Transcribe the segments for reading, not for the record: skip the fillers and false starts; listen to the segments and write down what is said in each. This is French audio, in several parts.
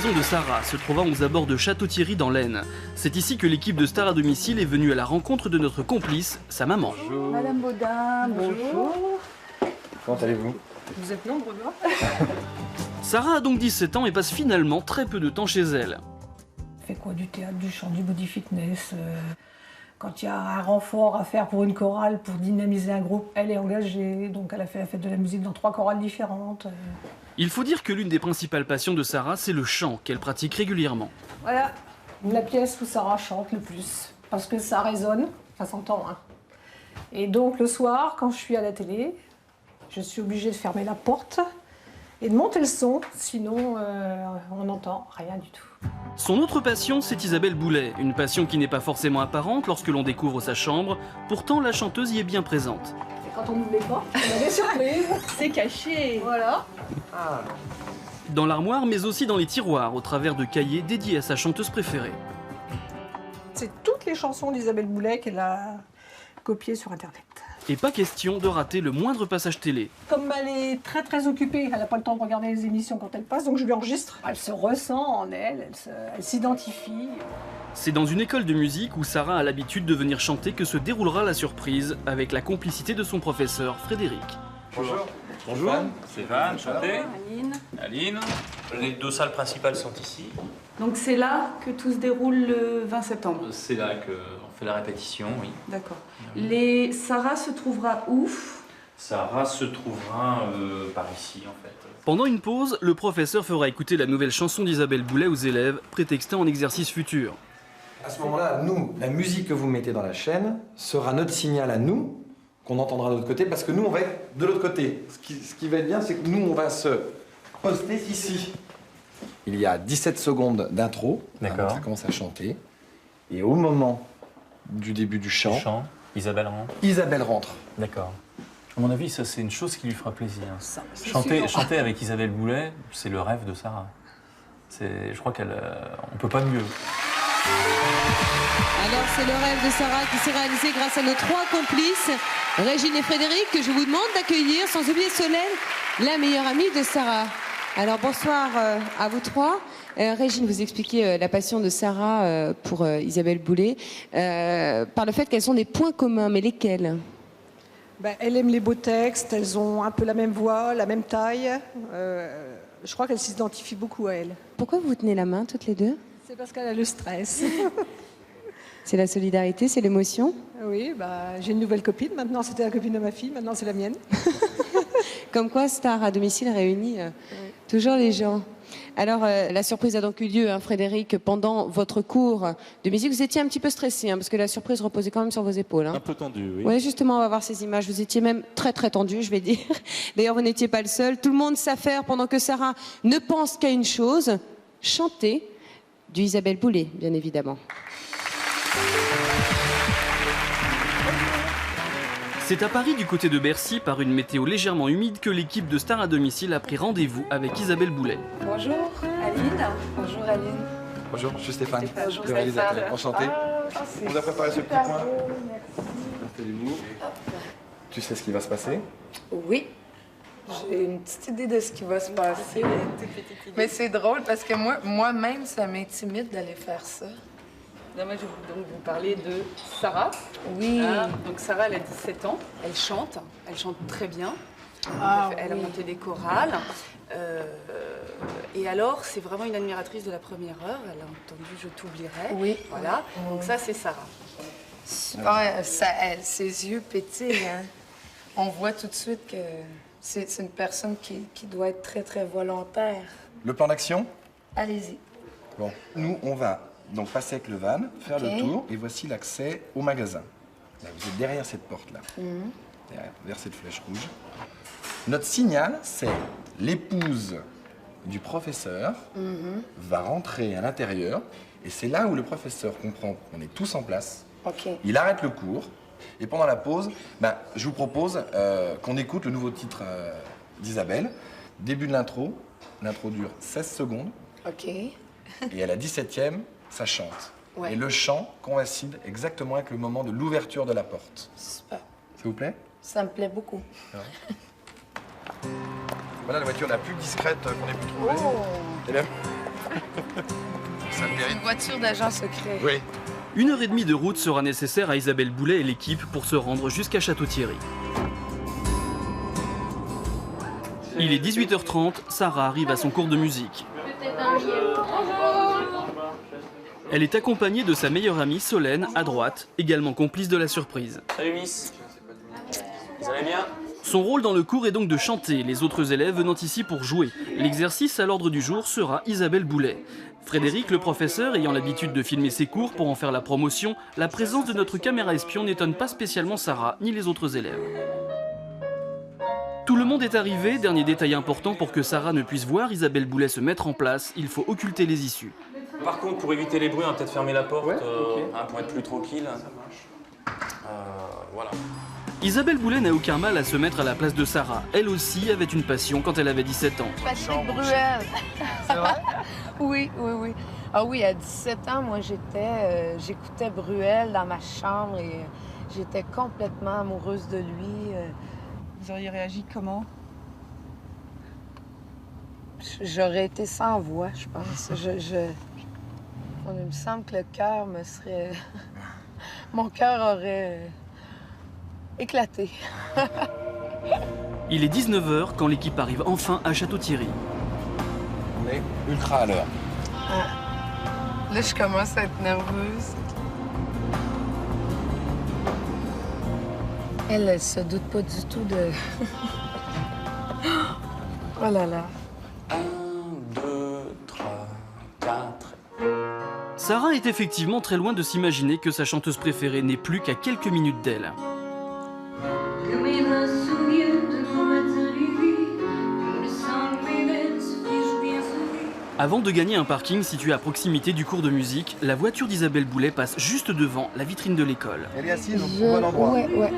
La maison de Sarah se trouvant aux abords de Château-Thierry dans l'Aisne. C'est ici que l'équipe de Stars à domicile est venue à la rencontre de notre complice, sa maman. Bonjour. Madame Baudin, bonjour. Comment allez-vous? Vous êtes nombreux, hein? Sarah a donc 17 ans et passe finalement très peu de temps chez elle. Elle fait quoi? Du théâtre, du chant, du body fitness. Quand il y a un renfort à faire pour une chorale, pour dynamiser un groupe, elle est engagée. Donc elle a fait la fête de la musique dans 3 chorales différentes. Il faut dire que l'une des principales passions de Sarah, c'est le chant qu'elle pratique régulièrement. Voilà, la pièce où Sarah chante le plus. Parce que ça résonne, ça s'entend. Hein. Et donc le soir, quand je suis à la télé, je suis obligée de fermer la porte et de monter le son, sinon on n'entend rien du tout. Son autre passion, c'est Isabelle Boulet, une passion qui n'est pas forcément apparente lorsque l'on découvre sa chambre, pourtant la chanteuse y est bien présente. Et quand on ouvre les portes, on a des surprises. C'est caché. Voilà. Ah. Dans l'armoire, mais aussi dans les tiroirs, au travers de cahiers dédiés à sa chanteuse préférée. C'est toutes les chansons d'Isabelle Boulet qu'elle a copiées sur Internet. Et pas question de rater le moindre passage télé. Comme elle est très très occupée, elle n'a pas le temps de regarder les émissions quand elle passe, donc je lui enregistre. Elle se ressent en elle, elle s'identifie. C'est dans une école de musique où Sarah a l'habitude de venir chanter que se déroulera la surprise, avec la complicité de son professeur Frédéric. Bonjour. Bonjour. Stéphane, chantez. Aline. Aline. Les 2 salles principales sont ici. Donc c'est là que tout se déroule le 20 septembre. C'est là qu'on fait la répétition, oui. D'accord. Les Sarah se trouvera où? Sarah se trouvera par ici, en fait. Pendant une pause, le professeur fera écouter la nouvelle chanson d'Isabelle Boulet aux élèves, prétextant un exercice futur. À ce moment-là, nous, la musique que vous mettez dans la chaîne sera notre signal à nous, qu'on entendra de l'autre côté, parce que nous, on va être de l'autre côté. Ce qui va être bien, c'est que nous, on va se poster ici. Il y a 17 secondes d'intro, D'accord. Ça commence à chanter, et au moment du début du chant, Isabelle rentre. Isabelle rentre. D'accord. À mon avis, ça, c'est une chose qui lui fera plaisir. Ça, c'est Chanter sûr. avec Isabelle Boulet, c'est le rêve de Sarah. Je crois qu'elle... on peut pas mieux. Alors c'est le rêve de Sarah qui s'est réalisé grâce à nos 3 complices, Régine et Frédéric, que je vous demande d'accueillir, sans oublier Solène, la meilleure amie de Sarah. Alors bonsoir à vous 3. Régine, vous expliquez la passion de Sarah pour Isabelle Boulet par le fait qu'elles ont des points communs, mais lesquels? Ben, elle aime les beaux textes, elles ont un peu la même voix, la même taille. Je crois qu'elle s'identifie beaucoup à elle. Pourquoi vous vous tenez la main toutes les deux? C'est parce qu'elle a le stress. C'est la solidarité, c'est l'émotion? Oui, bah, j'ai une nouvelle copine. Maintenant, c'était la copine de ma fille. Maintenant, c'est la mienne. Comme quoi, Star à domicile réunit toujours les gens. Alors, la surprise a donc eu lieu, hein, Frédéric, pendant votre cours de musique. Vous étiez un petit peu stressé, hein, parce que la surprise reposait quand même sur vos épaules. Hein. Un peu tendu, oui. Oui, justement, on va voir ces images. Vous étiez même très, très tendu, je vais dire. D'ailleurs, vous n'étiez pas le seul. Tout le monde s'affaire pendant que Sarah ne pense qu'à une chose, chanter du Isabelle Boulet, bien évidemment. C'est à Paris, du côté de Bercy, par une météo légèrement humide, que l'équipe de Stars à domicile a pris rendez-vous avec Isabelle Boulet. Bonjour Aline. Bonjour Aline. Bonjour, je suis Stéphane, Bonjour, le réalisateur. Stéphane. Enchanté. On vous a préparé ce petit point. Installez-vous. Tu sais ce qui va se passer? Oui, j'ai une petite idée de ce qui va se passer. Mais c'est drôle parce que moi-même, ça m'intimide d'aller faire ça. Là, moi, je vais donc vous parler de Sarah. Oui. Ah, donc Sarah, elle a 17 ans. Elle chante très bien. Elle a monté des chorales. Et alors, c'est vraiment une admiratrice de la première heure. Elle a entendu « Je t'oublierai ». Oui. Voilà. Donc ça, c'est Sarah. Ses yeux pétillent. Hein. On voit tout de suite que c'est une personne qui doit être très, très volontaire. Le plan d'action? Allez-y. Bon, nous, on va donc passer avec le van, faire le tour, et voici l'accès au magasin. Là, vous êtes derrière cette porte-là, derrière, vers cette flèche rouge. Notre signal, c'est l'épouse du professeur va rentrer à l'intérieur, et c'est là où le professeur comprend qu'on est tous en place. OK. Il arrête le cours, et pendant la pause, je vous propose qu'on écoute le nouveau titre d'Isabelle. Début de l'intro, l'intro dure 16 secondes, OK. et à la 17e, ça chante. Ouais. Et le chant coïncide exactement avec le moment de l'ouverture de la porte. Super. S'il vous plaît? Ça me plaît beaucoup. Voilà la voiture la plus discrète qu'on ait pu trouver. Et là, Ça le mérite. Une voiture d'agent secret. Oui. 1h30 de route sera nécessaire à Isabelle Boulet et l'équipe pour se rendre jusqu'à Château-Thierry. Il est 18h30, Sarah arrive à son cours de musique. Elle est accompagnée de sa meilleure amie Solène, à droite, également complice de la surprise. Salut Miss. Vous allez bien? Son rôle dans le cours est donc de chanter, les autres élèves venant ici pour jouer. L'exercice à l'ordre du jour sera Isabelle Boulet. Frédéric, le professeur, ayant l'habitude de filmer ses cours pour en faire la promotion, la présence de notre caméra espion n'étonne pas spécialement Sarah ni les autres élèves. Tout le monde est arrivé, dernier détail important pour que Sarah ne puisse voir Isabelle Boulet se mettre en place, il faut occulter les issues. Par contre, pour éviter les bruits, on va peut-être fermer la porte pour être plus tranquille. Voilà. Isabelle Boulet n'a aucun mal à se mettre à la place de Sarah. Elle aussi avait une passion quand elle avait 17 ans. Patrick Bruel. C'est vrai? Oui. Ah oui, à 17 ans, moi, j'écoutais Bruel dans ma chambre et j'étais complètement amoureuse de lui. Vous auriez réagi comment? J'aurais été sans voix, je pense. Il me semble que le cœur me serait... Mon cœur aurait éclaté. Il est 19h quand l'équipe arrive enfin à Château-Thierry. On est ultra à l'heure. Là, je commence à être nerveuse. Elle se doute pas du tout de... Oh là là. 1, 2, 3, 4. Sarah est effectivement très loin de s'imaginer que sa chanteuse préférée n'est plus qu'à quelques minutes d'elle. Avant de gagner un parking situé à proximité du cours de musique, la voiture d'Isabelle Boulet passe juste devant la vitrine de l'école. Elle est assise au bon endroit. Ouais.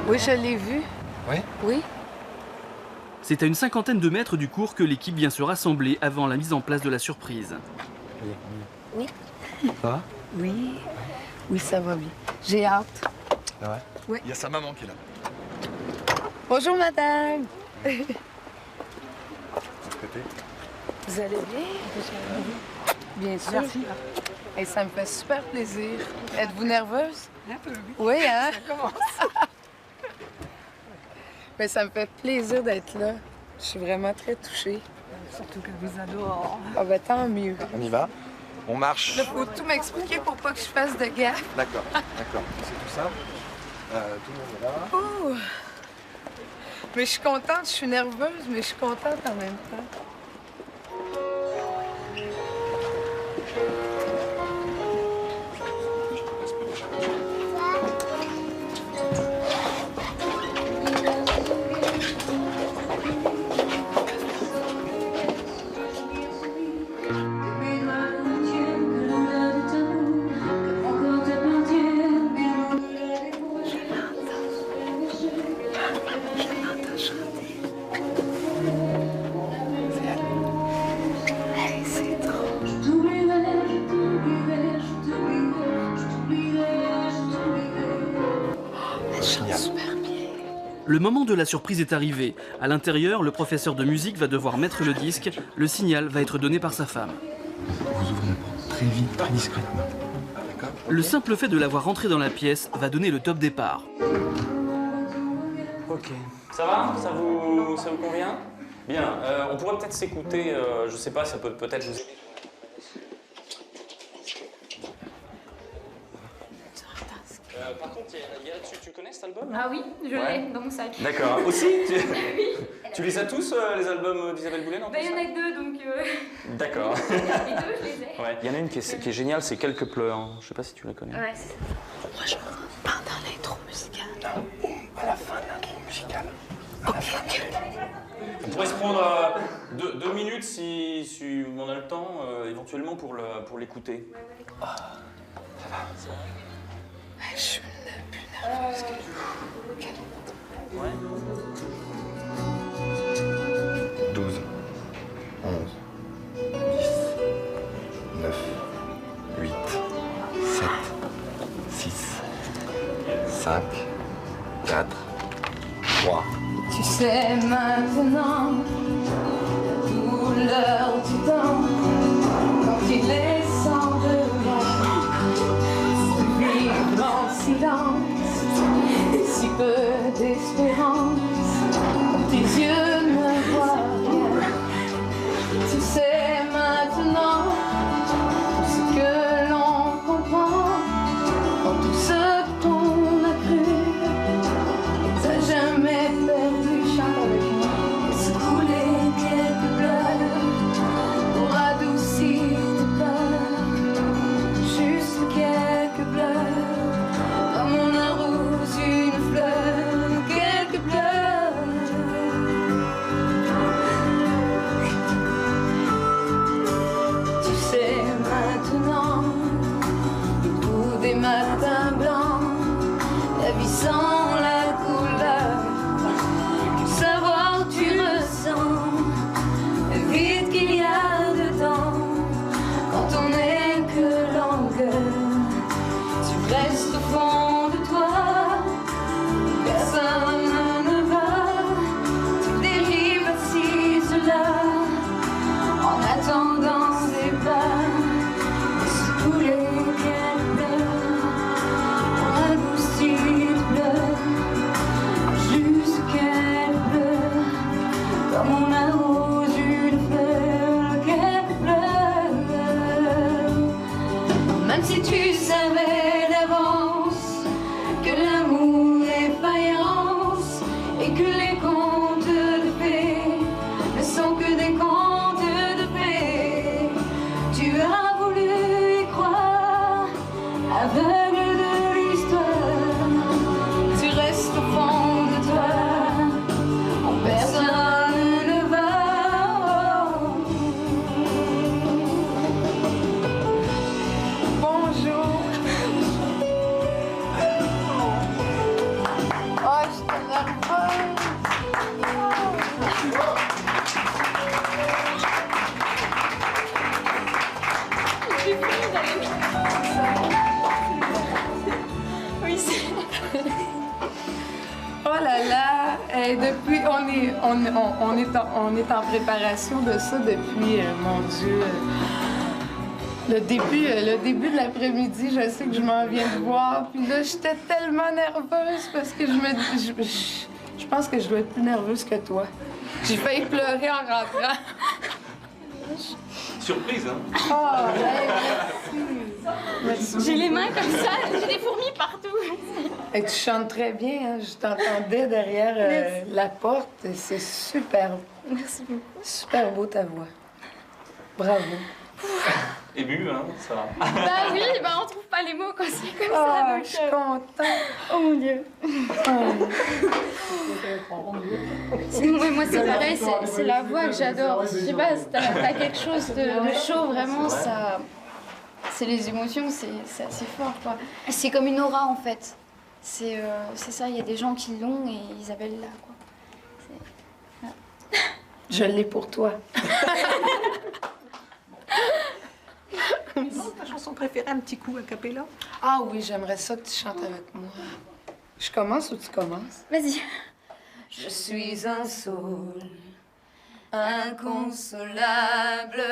Oui, je l'ai vue. Oui? Oui. C'est à une cinquantaine de mètres du cours que l'équipe vient se rassembler avant la mise en place de la surprise. Oui. Ça va? Oui. Oui, ça va bien. J'ai hâte. C'est vrai? Oui. Il y a sa maman qui est là. Bonjour, madame. Côté. Vous allez bien? Bien sûr. Merci. Et ça me fait super plaisir. Êtes-vous nerveuse? Un peu, oui. Oui, hein? Ça commence. Mais ça me fait plaisir d'être là. Je suis vraiment très touchée. Surtout qu'elle vous adore. Ah ben tant mieux. On y va? On marche. Là, faut tout m'expliquer pour pas que je fasse de gaffe. D'accord. C'est tout ça. Tout le monde est là. Oh! Mais je suis contente, je suis nerveuse, mais je suis contente en même temps. Le moment de la surprise est arrivé. À l'intérieur, le professeur de musique va devoir mettre le disque. Le signal va être donné par sa femme. Vous ouvrez la porte très vite, très discrètement. D'accord? Le simple fait de l'avoir rentré dans la pièce va donner le top départ. Ok. Ça va? Ça vous convient? Bien. On pourrait peut-être s'écouter, je sais pas, ça peut peut-être vous aider. Par contre, tu connais cet album? Ah oui, je l'ai dans mon sac. D'accord. Aussi tu les as tous, les albums d'Isabelle Boulet? Il y en a deux, donc... D'accord. Les deux, je les ai. Ouais. Il y en a une qui est géniale, c'est Quelques pleurs. Je sais pas si tu la connais. Ouais, c'est ça. Moi, je pendant l'intro musicale. Non, à la fin de l'intro musicale. On pourrait se prendre 2 minutes si on a le temps, éventuellement pour l'écouter. Je suis plus nerveuse que... Ouais. 12, 11, 10, 9, 8, 7, 6, 5, 4, 3. Tu sais maintenant la douleur du temps quand il est sans devoir de vivre en silence et si peu d'espérance quand tes yeux ne voient rien. Tu sais maintenant tout ce que l'on comprend dans tout ce qu'on a cru. T'as jamais perdu, chante avec moi. Laisse couler quelques pleurs pour adoucir tes peurs. Juste quelques pleurs, comme on arrose une fleur. Quelques pleurs. Tu sais maintenant, le goût des matins blancs, la vie sans la couleur, savoir tu ressens le vide qu'il y a dedans quand on n'est que longueur. Tu restes au fond de toi, personne ne va, tu dérives assise là en attendant ses pas. Laisse couler quelques pleurs pour adoucir tes pleurs. Juste quelques pleurs, comme on arrose une fleur. Quelques pleurs. Même si tu savais d'avance que l'amour est faïence et que les contes de fées ne sont que des contes de fées, tu as voulu y croire, aveugle de l'histoire. Tu restes au fond de toi, où personne ne va. Bonjour. Oh, je suis nerveuse. Oh là là, depuis on est en préparation de ça depuis mon Dieu. Le début de l'après-midi, je sais que je m'en viens de voir. Puis là, j'étais tellement nerveuse parce que je pense que je dois être plus nerveuse que toi. J'ai failli pleurer en rentrant. Surprise, hein? Oh, merci. J'ai les mains comme ça, j'ai des fourmis partout. Et tu chantes très bien, hein? Je t'entendais derrière la porte. Et c'est super. Merci beaucoup. Super beau ta voix. Bravo. Ému, hein? Ça va. Bah oui, bah on trouve pas les mots quand c'est comme Oh, ça. Donc, je suis contente. oh mon Dieu. Moi c'est pareil, c'est la voix que j'adore. Je sais pas, t'as quelque chose de chaud, vraiment, ça... C'est les émotions, c'est assez fort, quoi. C'est comme une aura, en fait. C'est ça, il y a des gens qui l'ont et Isabelle là, quoi. Je l'ai pour toi. Ta chanson préférée, un petit coup a cappella? Ah oui, j'aimerais ça que tu chantes avec moi. Je commence ou tu commences? Vas-y. Je suis un saule inconsolable.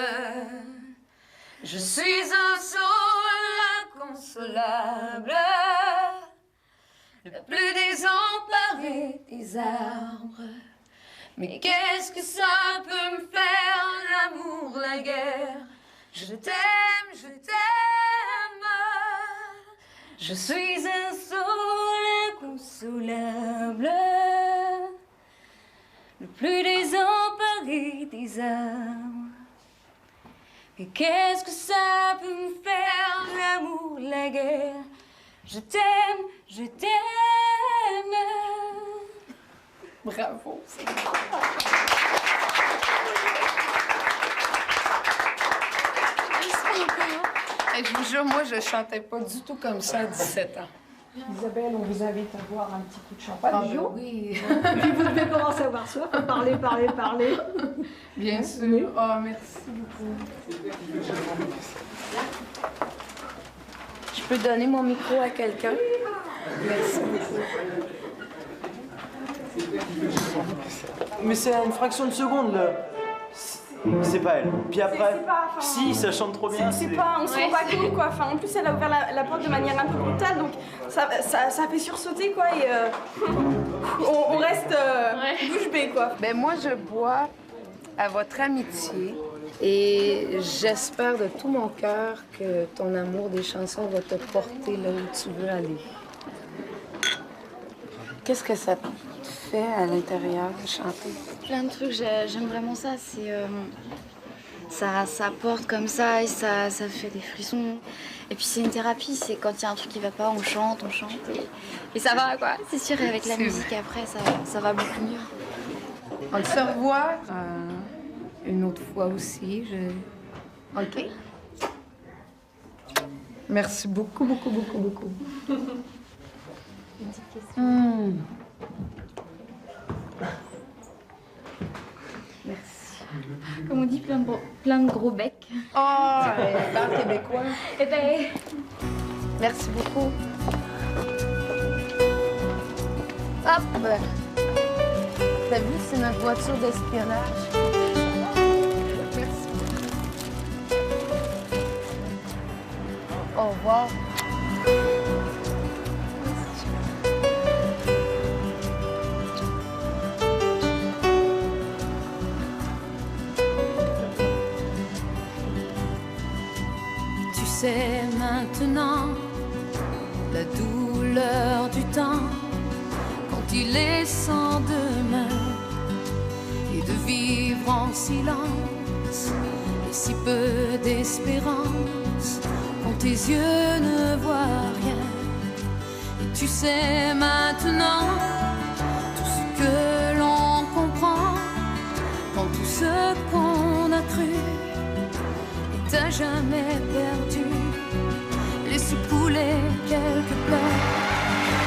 Je suis un saule inconsolable. Le plus désemparé des arbres. Mais qu'est-ce que ça peut me faire, l'amour, la guerre? Je t'aime, je t'aime. Je suis un saule inconsolable. Le plus désemparé des âmes. Mais qu'est-ce que ça peut me faire, l'amour, la guerre? Je t'aime, je t'aime. Bravo. Et je vous jure, moi, je chantais pas du tout comme ça à 17 ans. Isabelle, on vous invite à boire un petit coup de champagne. ben oui. Puis vous devez commencer à avoir soif, à parler. Bien sûr. Oh, merci beaucoup. Je peux donner mon micro à quelqu'un? Merci beaucoup. Mais c'est à une fraction de seconde, là. C'est pas elle. Puis après, si, ça chante trop bien. C'est pas, on se rend pas compte quoi. Enfin, en plus, elle a ouvert la porte de manière un peu brutale, donc ça fait sursauter quoi. Et on reste bouche bée quoi. Ben moi, je bois à votre amitié et j'espère de tout mon cœur que ton amour des chansons va te porter là où tu veux aller. Qu'est-ce que ça te fait à l'intérieur de chanter? Plein de trucs, j'aime vraiment ça. C'est ça porte comme ça et ça fait des frissons. Et puis c'est une thérapie, c'est quand il y a un truc qui va pas, on chante et ça va quoi. C'est sûr, avec la musique après, ça va beaucoup mieux. On se revoit une autre fois aussi. OK? Merci beaucoup, beaucoup, beaucoup, beaucoup. Une petite question. Merci. Comme on dit, plein de gros becs. Oh, parle québécois. Eh ben... Merci beaucoup. Hop! T'as vu, c'est notre voiture d'espionnage. Merci. Au revoir. Tu sais maintenant la douleur du temps quand il est sans demain et de vivre en silence et si peu d'espérance quand tes yeux ne voient rien. Et tu sais maintenant tout ce que l'on comprend quand tout ce qu'on a cru est à jamais perdu.